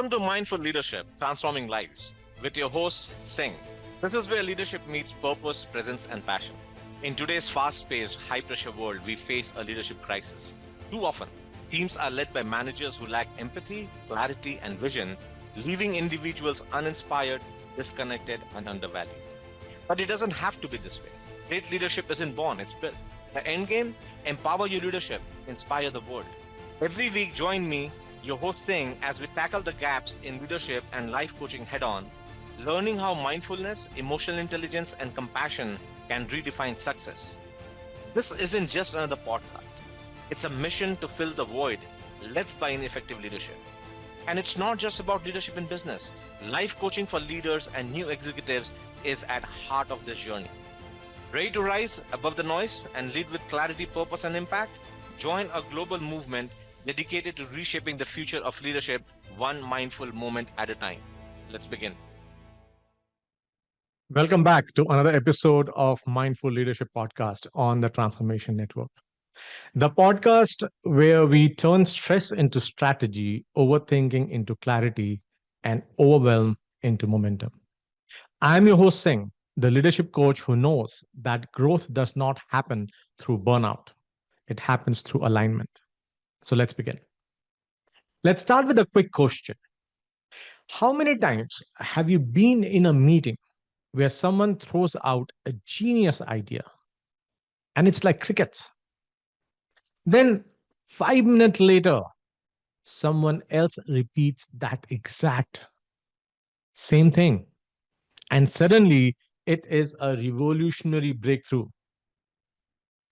Welcome to Mindful Leadership, Transforming Lives, with your host, Singh. This is where leadership meets purpose, presence, and passion. In today's fast paced, high pressure world, we face a leadership crisis. Too often, teams are led by managers who lack empathy, clarity, and vision, leaving individuals uninspired, disconnected, and undervalued. But it doesn't have to be this way. Great leadership isn't born, it's built. The end game: empower your leadership, inspire the world. Every week, join me, your host Singh, as we tackle the gaps in leadership and life coaching head on, learning how mindfulness, emotional intelligence, and compassion can redefine success. This isn't just another podcast, it's a mission to fill the void left by ineffective leadership. And it's not just about leadership in business. Life coaching for leaders and new executives is at heart of this journey. Ready to rise above the noise and lead with clarity, purpose, and impact? Join a global movement dedicated to reshaping the future of leadership one mindful moment at a time. Let's begin. Welcome back to another episode of Mindful Leadership Podcast on the Transformation Network. The podcast where we turn stress into strategy, overthinking into clarity, and overwhelm into momentum. I'm your host, Singh, the leadership coach who knows that growth does not happen through burnout, it happens through alignment. So let's begin. Let's start with a quick question. How many times have you been in a meeting where someone throws out a genius idea and it's like crickets? Then 5 minutes later, someone else repeats that exact same thing. And suddenly it is a revolutionary breakthrough.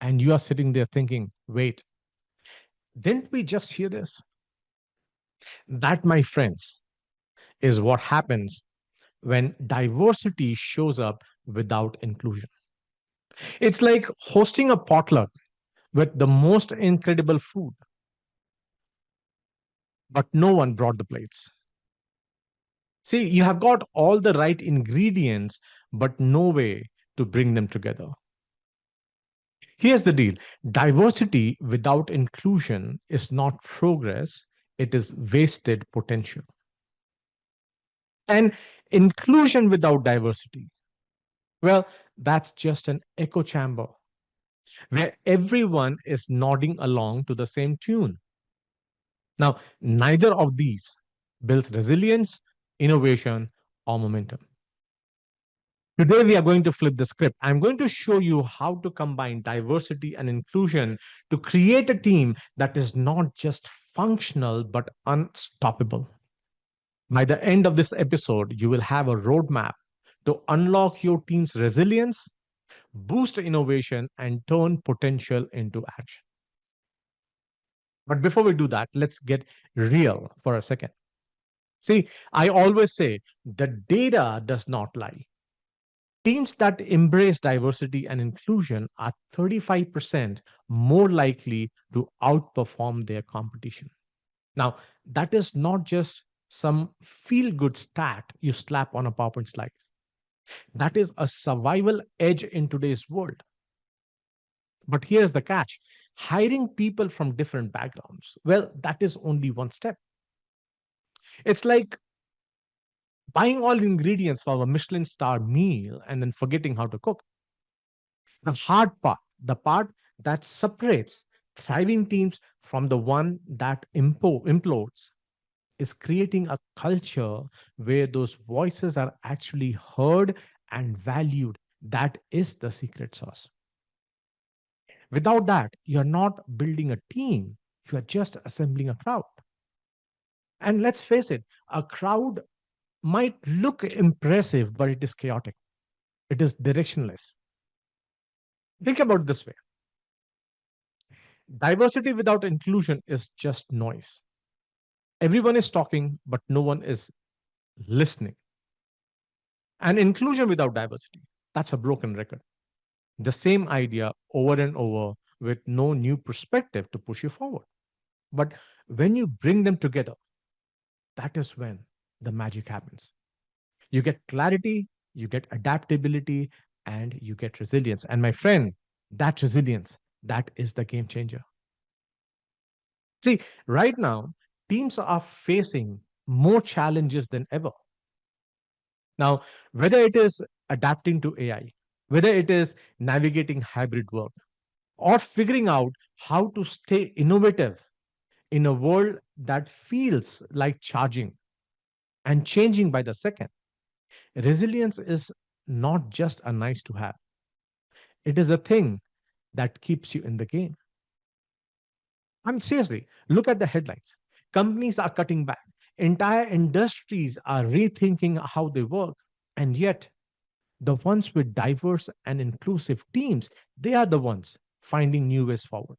And you are sitting there thinking, wait, didn't we just hear this? That, my friends, is what happens when diversity shows up without inclusion. It's like hosting a potluck with the most incredible food, but no one brought the plates. See, you have got all the right ingredients, but no way to bring them together. Here's the deal: diversity without inclusion is not progress, it is wasted potential. And inclusion without diversity, well, that's just an echo chamber where everyone is nodding along to the same tune. Now, neither of these builds resilience, innovation, or momentum. Today, we are going to flip the script. I'm going to show you how to combine diversity and inclusion to create a team that is not just functional but unstoppable. By the end of this episode, you will have a roadmap to unlock your team's resilience, boost innovation, and turn potential into action. But before we do that, let's get real for a second. See, I always say the data does not lie. Teams that embrace diversity and inclusion are 35% more likely to outperform their competition. Now, that is not just some feel good stat you slap on a PowerPoint slide. That is a survival edge in today's world. But here's the catch: hiring people from different backgrounds, well, that is only one step. It's like buying all the ingredients for a Michelin star meal and then forgetting how to cook. The hard part, the part that separates thriving teams from the one that implodes, is creating a culture where those voices are actually heard and valued. That is the secret sauce. Without that, you're not building a team, you're just assembling a crowd. And let's face it, a crowd might look impressive, but it is chaotic, it is directionless. Think about it this way: diversity without inclusion is just noise. Everyone is talking, but no one is listening. And inclusion without diversity, that's a broken record. The same idea over and over with no new perspective to push you forward. But when you bring them together, that is when the magic happens. You get clarity, you get adaptability, and you get resilience. And my friend, that resilience, that is the game changer. See, right now, teams are facing more challenges than ever. Now, whether it is adapting to AI, whether it is navigating hybrid work, or figuring out how to stay innovative in a world that feels like charging and changing by the second, resilience is not just a nice to have, it is a thing that keeps you in the game. I mean, seriously, look at the headlines. Companies are cutting back, entire industries are rethinking how they work, and yet the ones with diverse and inclusive teams, they are the ones finding new ways forward.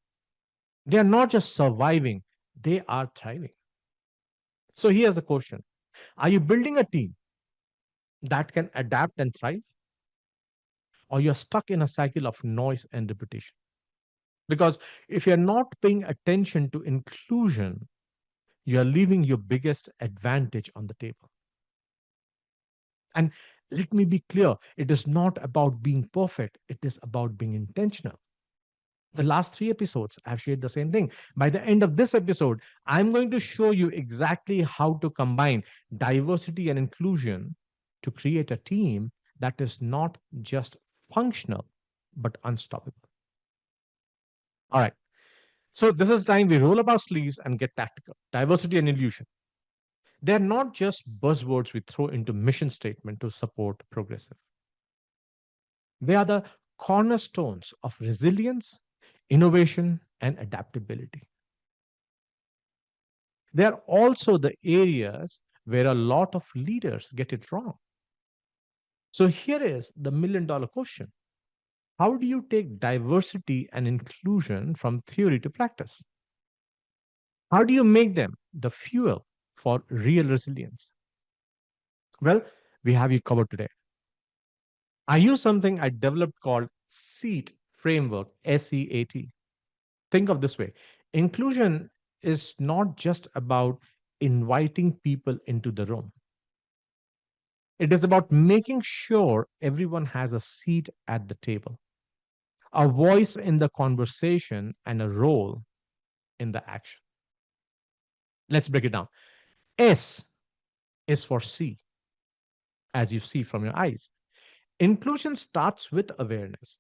They are not just surviving, they are thriving. So here's the question: are you building a team that can adapt and thrive, or you're stuck in a cycle of noise and repetition? Because if you're not paying attention to inclusion, you're leaving your biggest advantage on the table. And let me be clear, it is not about being perfect, it is about being intentional. The last three episodes, I've shared the same thing. By the end of this episode, I'm going to show you exactly how to combine diversity and inclusion to create a team that is not just functional, but unstoppable. All right. So this is time we roll up our sleeves and get tactical. Diversity and inclusion. They're not just buzzwords we throw into mission statement to support progressive. They are the cornerstones of resilience, innovation, and adaptability. They are also the areas where a lot of leaders get it wrong. So here is the $1 million question: how do you take diversity and inclusion from theory to practice? How do you make them the fuel for real resilience? Well, we have you covered today. I use something I developed called SEAT framework, SEAT. Think of this way: inclusion is not just about inviting people into the room, it is about making sure everyone has a seat at the table, a voice in the conversation, and a role in the action. Let's break it down. S is for see, as you see from your eyes. Inclusion starts with awareness.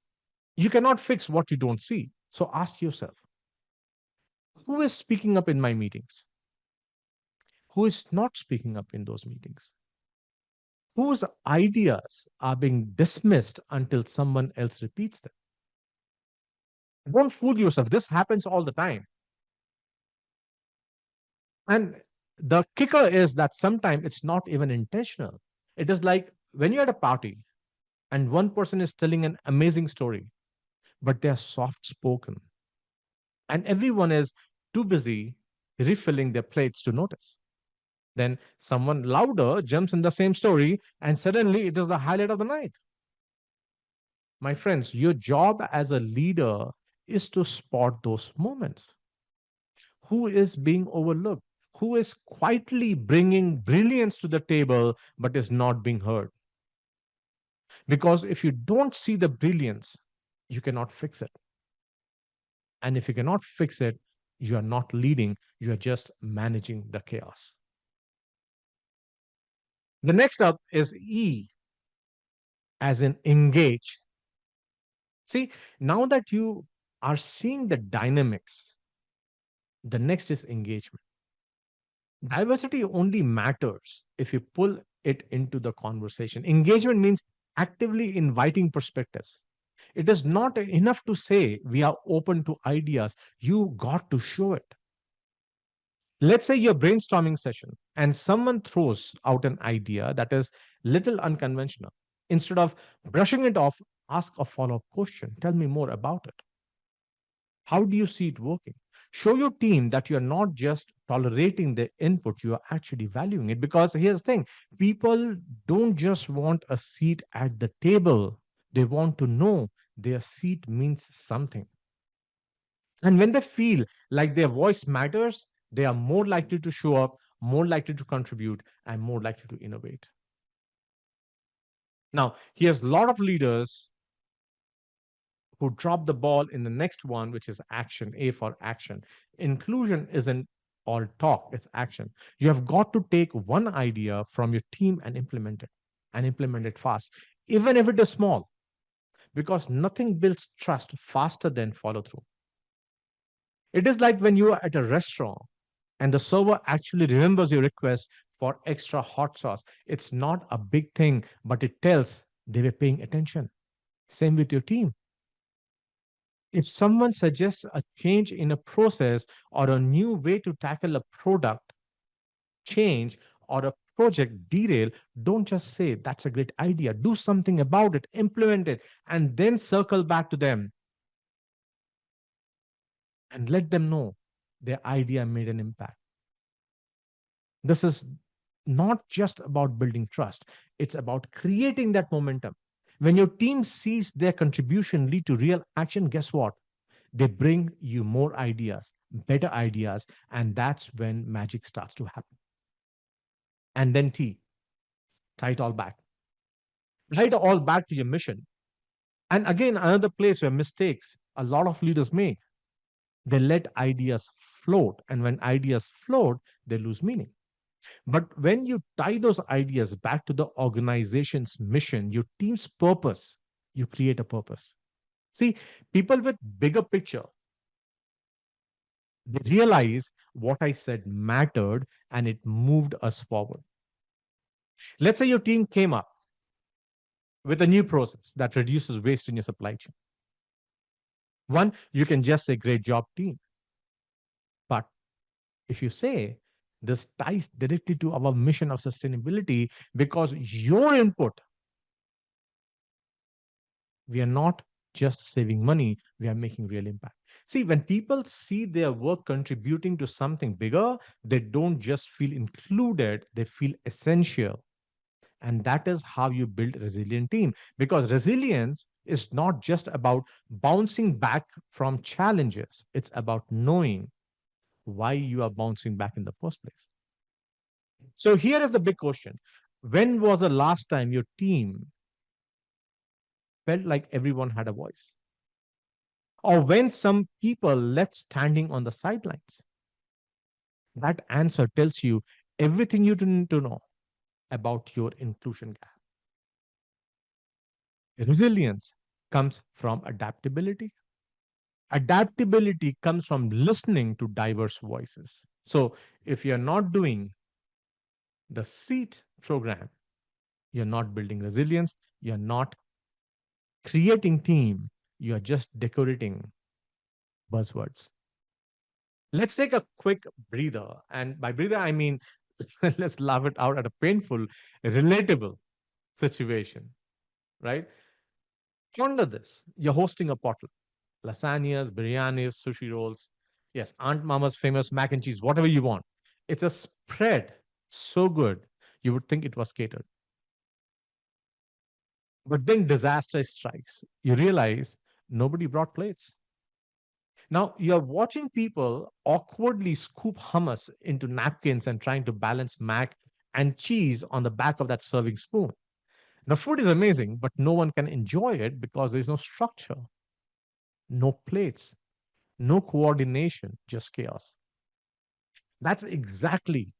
You cannot fix what you don't see. So ask yourself, who is speaking up in my meetings? Who is not speaking up in those meetings? Whose ideas are being dismissed until someone else repeats them? Don't fool yourself. This happens all the time. And the kicker is that sometimes it's not even intentional. It is like when you're at a party and one person is telling an amazing story, but they're soft spoken, and everyone is too busy refilling their plates to notice. Then someone louder jumps in the same story, and suddenly it is the highlight of the night. My friends, your job as a leader is to spot those moments. Who is being overlooked? Who is quietly bringing brilliance to the table but is not being heard? Because if you don't see the brilliance, you cannot fix it. And if you cannot fix it, you are not leading, you are just managing the chaos. The next up is E, as in engage. See, now that you are seeing the dynamics, the next is engagement. Diversity only matters if you pull it into the conversation. Engagement means actively inviting perspectives. It is not enough to say we are open to ideas. You got to show it. Let's say your brainstorming session and someone throws out an idea that is little unconventional. Instead of brushing it off, ask a follow-up question. Tell me more about it. How do you see it working? Show your team that you're not just tolerating the input, you are actually valuing it. Because here's the thing: people don't just want a seat at the table, they want to know their seat means something. And when they feel like their voice matters, they are more likely to show up, more likely to contribute, and more likely to innovate. Now, here's a lot of leaders who drop the ball in the next one, which is action, A for action. Inclusion isn't all talk, it's action. You have got to take one idea from your team and implement it fast, even if it is small, because nothing builds trust faster than follow through. It is like when you are at a restaurant and the server actually remembers your request for extra hot sauce. It's not a big thing, but it tells they were paying attention. Same with your team. If someone suggests a change in a process or a new way to tackle a product change or a project derail, don't just say that's a great idea. Do something about it, implement it, and then circle back to them and let them know their idea made an impact. This is not just about building trust, it's about creating that momentum. When your team sees their contribution lead to real action, guess what? They bring you more ideas, better ideas, and that's when magic starts to happen. And then T, tie it all back. Tie it all back to your mission. And again, another place where mistakes a lot of leaders make. They let ideas float, and when ideas float, they lose meaning. But when you tie those ideas back to the organization's mission, your team's purpose, you create a purpose. See, people with bigger picture, they realize what I said mattered and it moved us forward. Let's say your team came up with a new process that reduces waste in your supply chain. One, you can just say, great job, team. But if you say, this ties directly to our mission of sustainability because your input, we are not just saving money, we are making real impact. See, when people see their work contributing to something bigger, they don't just feel included, they feel essential. And that is how you build a resilient team, because resilience is not just about bouncing back from challenges, it's about knowing why you are bouncing back in the first place. So here is the big question. When was the last time your team felt like everyone had a voice? Or when some people left standing on the sidelines? That answer tells you everything you need to know about your inclusion gap. Resilience comes from adaptability. Adaptability comes from listening to diverse voices. So if you're not doing the SEAT program, you're not building resilience, you're not creating team, you're just decorating buzzwords. Let's take a quick breather. And by breather, I mean, let's laugh it out at a painful, relatable situation, right? Ponder this. You're hosting a potluck, lasagnas, biryanis, sushi rolls. Yes, Aunt Mama's famous mac and cheese, whatever you want. It's a spread so good, you would think it was catered. But then disaster strikes. You realize nobody brought plates. Now you're watching people awkwardly scoop hummus into napkins and trying to balance mac and cheese on the back of that serving spoon. The food is amazing, but no one can enjoy it because there's no structure, no plates, no coordination, just chaos. That's exactly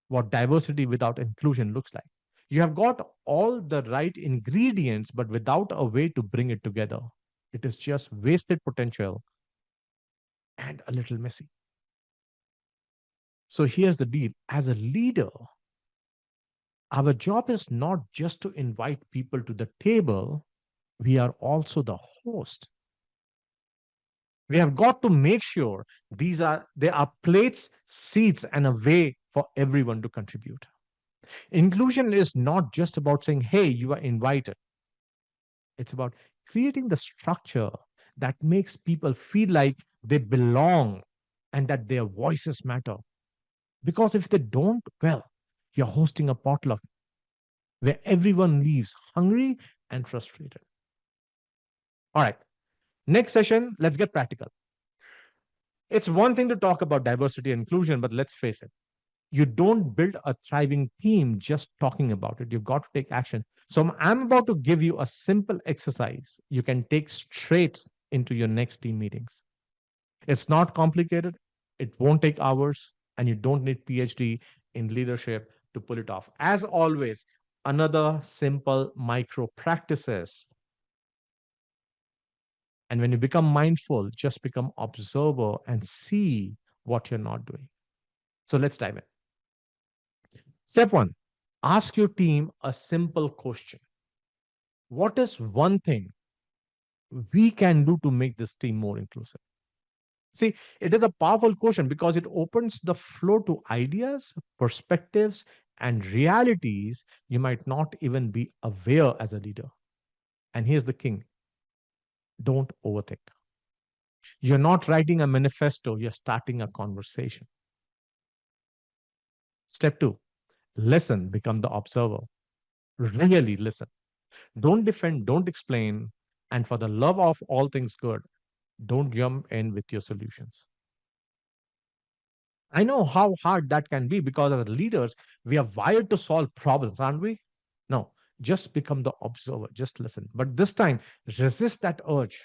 what diversity without inclusion looks like. You have got all the right ingredients, but without a way to bring it together. It is just wasted potential and a little messy. So here's the deal. As a leader, our job is not just to invite people to the table, we are also the host. We have got to make sure there are plates, seats, and a way for everyone to contribute. Inclusion is not just about saying, hey, you are invited. It's about creating the structure that makes people feel like they belong and that their voices matter. Because if they don't, well, you're hosting a potluck where everyone leaves hungry and frustrated. All right, next session, let's get practical. It's one thing to talk about diversity and inclusion, but let's face it, you don't build a thriving team just talking about it. You've got to take action. So I'm about to give you a simple exercise you can take straight into your next team meetings. It's not complicated. It won't take hours, and you don't need PhD in leadership to pull it off. As always, another simple micro practices. And when you become mindful, just become observer and see what you're not doing. So let's dive in. Step one, ask your team a simple question. What is one thing we can do to make this team more inclusive? See, it is a powerful question because it opens the floor to ideas, perspectives, and realities you might not even be aware as a leader. And here's the king, don't overthink. You're not writing a manifesto, you're starting a conversation. Step two, listen, become the observer. Really listen. Don't defend, don't explain. And for the love of all things good, don't jump in with your solutions. I know how hard that can be because as leaders, we are wired to solve problems, aren't we? No, just become the observer, just listen. But this time, resist that urge.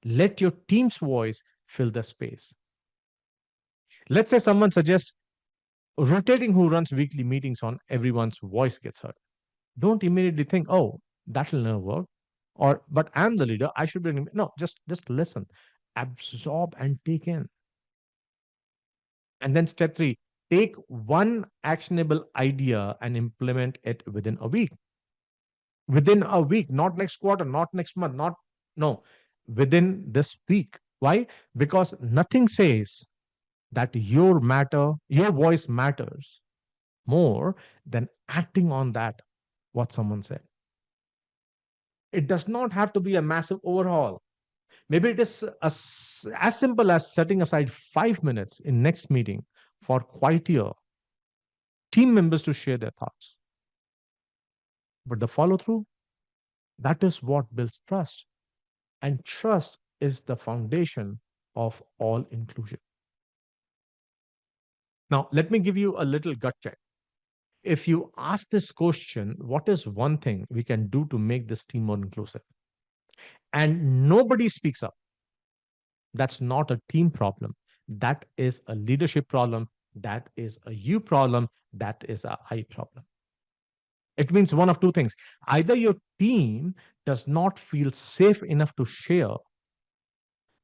Let your team's voice fill the space. Let's say someone suggests rotating who runs weekly meetings on everyone's voice gets heard. Don't immediately think, oh, that'll never work. Or, but I'm the leader, I should be. No, just listen, absorb and take in. And then step three, take one actionable idea and implement it within a week. Within a week, not next quarter, not next month, not, no, within this week. Why? Because nothing says that your voice matters more than acting on that, what someone said. It does not have to be a massive overhaul. Maybe it is as simple as setting aside 5 minutes in next meeting for quieter team members to share their thoughts. But the follow through, that is what builds trust. And trust is the foundation of all inclusion. Now, let me give you a little gut check. If you ask this question, what is one thing we can do to make this team more inclusive? And nobody speaks up, that's not a team problem. That is a leadership problem. That is a you problem. That is a I problem. It means one of two things. Either your team does not feel safe enough to share,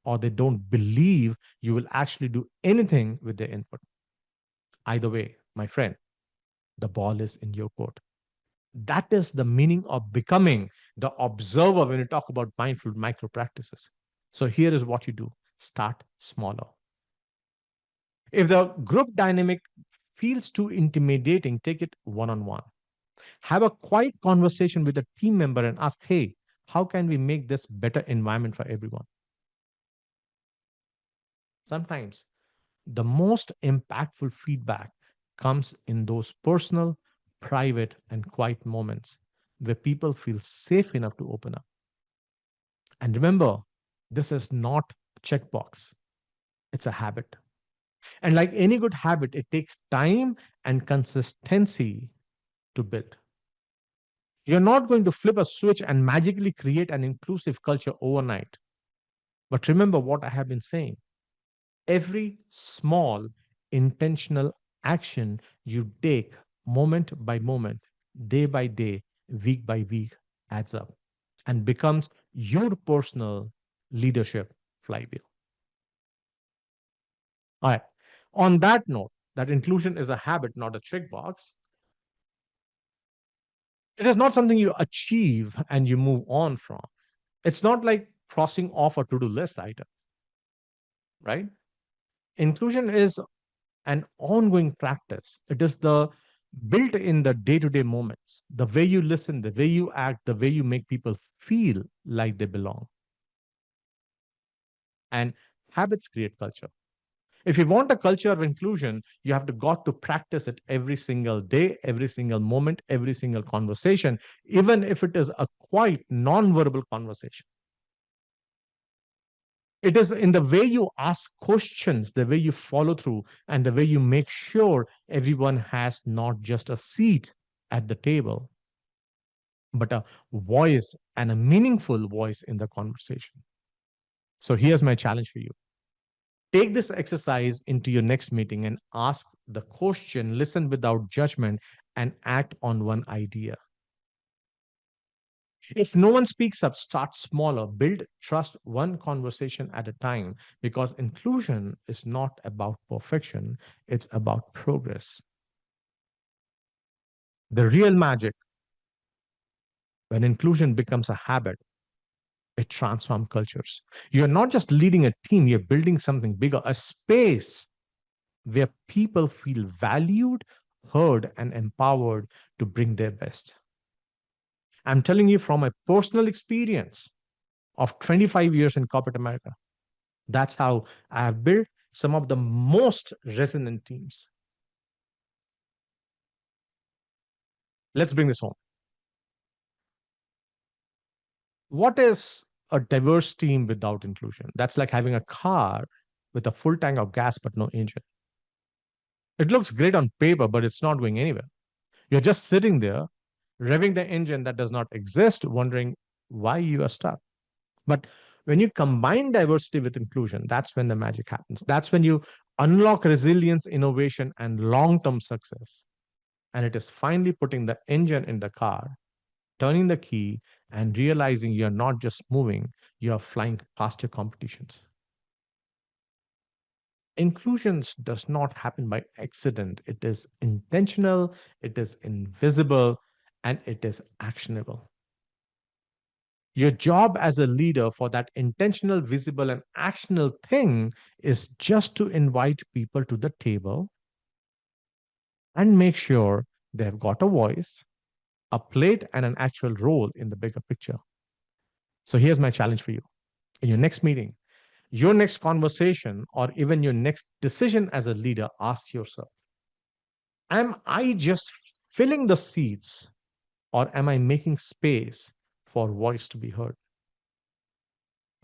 or they don't believe you will actually do anything with their input. Either way, my friend, the ball is in your court. That is the meaning of becoming the observer when you talk about mindful micro practices. So here is what you do, start smaller. If the group dynamic feels too intimidating, take it one on one. Have a quiet conversation with a team member and ask, hey, how can we make this better environment for everyone? Sometimes the most impactful feedback comes in those personal, private, and quiet moments where people feel safe enough to open up. And remember, this is not checkbox, it's a habit. And like any good habit, it takes time and consistency to build. You're not going to flip a switch and magically create an inclusive culture overnight. But remember what I have been saying. Every small intentional action you take moment by moment, day by day, week by week adds up and becomes your personal leadership flywheel. All right. On that note, that inclusion is a habit, not a checkbox. It is not something you achieve and you move on from. It's not like crossing off a to do list item, right? Inclusion is an ongoing practice. It is the built in the day to day moments, the way you listen, the way you act, the way you make people feel like they belong. And habits create culture. If you want a culture of inclusion, you have to got to practice it every single day, every single moment, every single conversation, even if it is a quiet, non-verbal conversation. It is in the way you ask questions, the way you follow through, and the way you make sure everyone has not just a seat at the table, but a voice and a meaningful voice in the conversation. So here's my challenge for you. Take this exercise into your next meeting and ask the question, listen without judgment, and act on one idea. If no one speaks up, start smaller, build trust one conversation at a time, because inclusion is not about perfection, it's about progress. The real magic, when inclusion becomes a habit, it transforms cultures. You're not just leading a team, you're building something bigger, a space where people feel valued, heard, and empowered to bring their best. I'm telling you from a personal experience of 25 years in corporate America. That's how I have built some of the most resonant teams. Let's bring this home. What is a diverse team without inclusion? That's like having a car with a full tank of gas but no engine. It looks great on paper, but it's not going anywhere. You're just sitting there, revving the engine that does not exist, wondering why you are stuck. But when you combine diversity with inclusion, that's when the magic happens. That's when you unlock resilience, innovation, and long term success. And it is finally putting the engine in the car, turning the key, and realizing you're not just moving, you're flying past your competitions. Inclusions does not happen by accident. It is intentional, it is invisible, and it is actionable. Your job as a leader for that intentional, visible, and actionable thing is just to invite people to the table and make sure they've got a voice, a plate, and an actual role in the bigger picture. So here's my challenge for you. In your next meeting, your next conversation, or even your next decision as a leader, ask yourself, am I just filling the seats or am I making space for voice to be heard?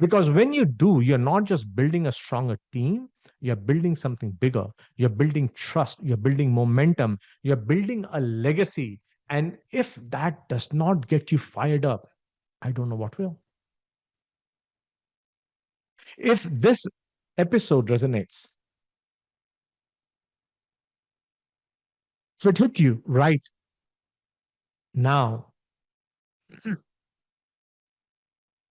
Because when you do, you're not just building a stronger team, you're building something bigger. You're building trust, you're building momentum, you're building a legacy. And if that does not get you fired up, I don't know what will. If this episode resonates, if it hit you right now,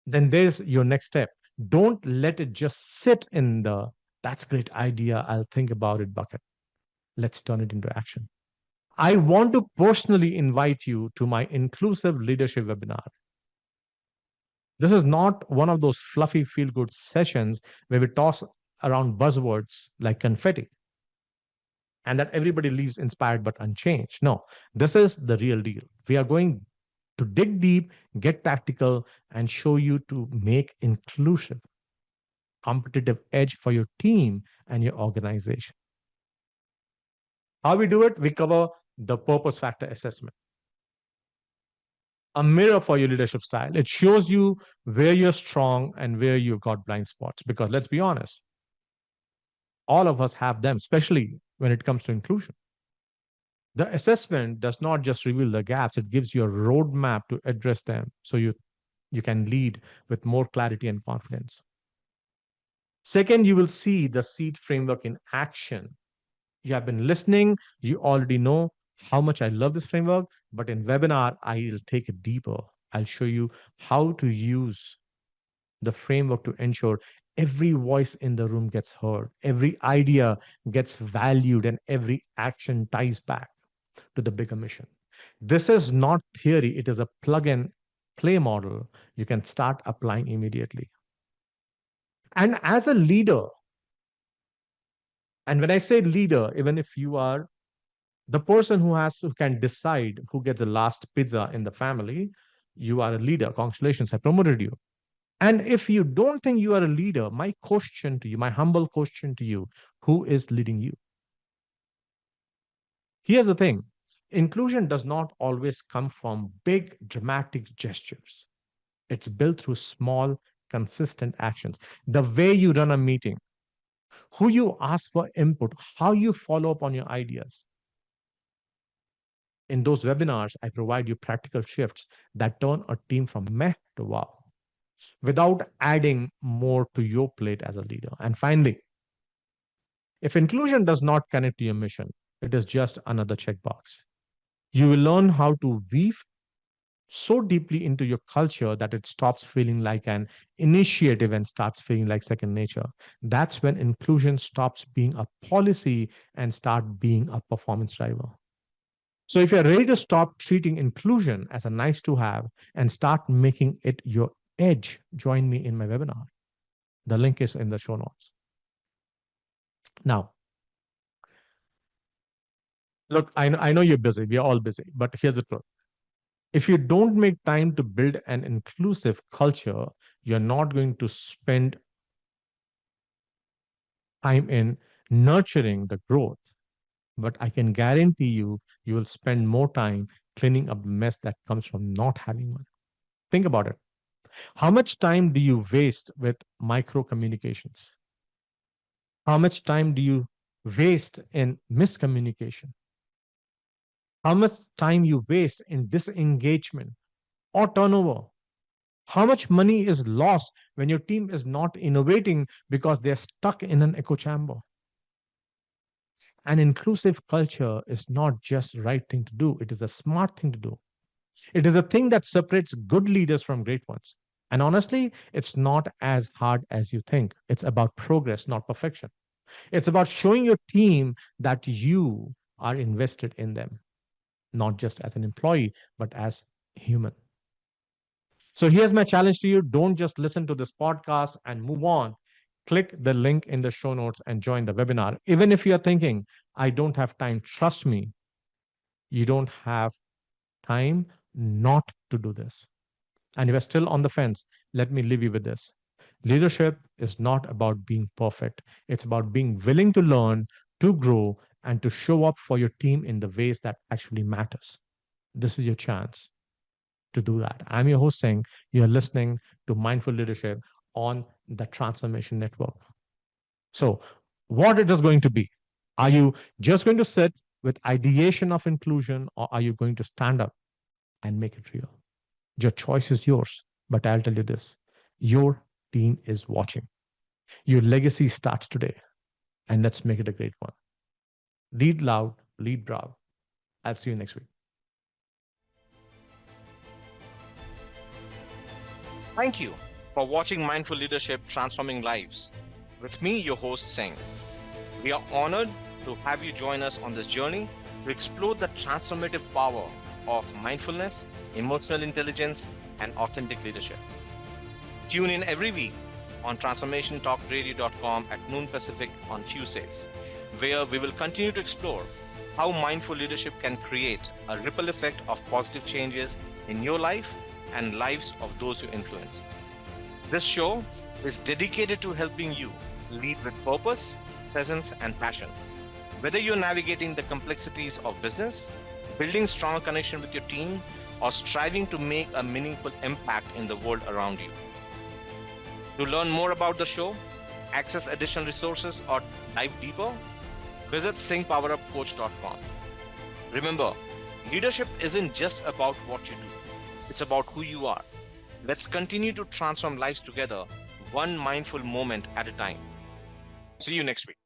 then there's your next step. Don't let it just sit in the that's great idea, I'll think about it bucket. Let's turn it into action. I want to personally invite you to my inclusive leadership webinar. This is not one of those fluffy feel good sessions where we toss around buzzwords like confetti and that everybody leaves inspired but unchanged. No, this is the real deal. We are going to dig deep, get tactical, and show you to make inclusive competitive edge for your team and your organization. How we do it? We cover the purpose factor assessment, a mirror for your leadership style. It shows you where you're strong and where you've got blind spots. Because let's be honest, all of us have them, especially when it comes to inclusion. The assessment does not just reveal the gaps, it gives you a roadmap to address them so you can lead with more clarity and confidence. Second, you will see the SEAT framework in action. You have been listening, you already know how much I love this framework, but in webinar, I'll take it deeper. I'll show you how to use the framework to ensure every voice in the room gets heard, every idea gets valued, and every action ties back to the bigger mission. This is not theory, it is a plug and play model you can start applying immediately. And as a leader, and when I say leader, even if you are the person who can decide who gets the last pizza in the family, you are a leader. Congratulations, I promoted you. And if you don't think you are a leader, my question to you, my humble question to you, who is leading you? Here's the thing, inclusion does not always come from big dramatic gestures. It's built through small, consistent actions. The way you run a meeting, who you ask for input, how you follow up on your ideas. In those webinars, I provide you practical shifts that turn a team from meh to wow without adding more to your plate as a leader. And finally, If inclusion does not connect to your mission, it is just another checkbox. You will learn how to weave so deeply into your culture that it stops feeling like an initiative and starts feeling like second nature. That's when inclusion stops being a policy and start being a performance driver. So if you're ready to stop treating inclusion as a nice to have and start making it your edge, join me in my webinar. The link is in the show notes. Now, look, I know you're busy. We are all busy, but here's the truth. If you don't make time to build an inclusive culture, you're not going to spend time in nurturing the growth. But I can guarantee you, you will spend more time cleaning up the mess that comes from not having one. Think about it. How much time do you waste with micro communications? How much time do you waste in miscommunication? How much time you waste in disengagement or turnover? How much money is lost when your team is not innovating because they're stuck in an echo chamber? An inclusive culture is not just the right thing to do, it is a smart thing to do. It is a thing that separates good leaders from great ones. And honestly, it's not as hard as you think. It's about progress, not perfection. It's about showing your team that you are invested in them, not just as an employee, but as human. So here's my challenge to you. Don't just listen to this podcast and move on. Click the link in the show notes and join the webinar. Even if you're thinking, I don't have time, trust me, you don't have time not to do this. And if you're still on the fence, let me leave you with this. Leadership is not about being perfect, it's about being willing to learn, to grow, and to show up for your team in the ways that actually matters. This is your chance to do that. I'm your host saying you're listening to Mindful Leadership on the Transformation Network. So, what it is going to be? Are you just going to sit with ideation of inclusion, or are you going to stand up and make it real? Your choice is yours. But I'll tell you this, your team is watching. Your legacy starts today, and let's make it a great one. Lead loud, lead proud. I'll see you next week. Thank you for watching Mindful Leadership Transforming Lives. With me, your host, Singh. We are honored to have you join us on this journey to explore the transformative power of mindfulness, emotional intelligence, and authentic leadership. Tune in every week on transformationtalkradio.com at noon Pacific on Tuesdays, where we will continue to explore how mindful leadership can create a ripple effect of positive changes in your life and lives of those you influence. This show is dedicated to helping you lead with purpose, presence, and passion. Whether you're navigating the complexities of business, building strong connection with your team, or striving to make a meaningful impact in the world around you. To learn more about the show, access additional resources, or dive deeper, visit singpowerupcoach.com. Remember, leadership isn't just about what you do, it's about who you are. Let's continue to transform lives together, one mindful moment at a time. See you next week.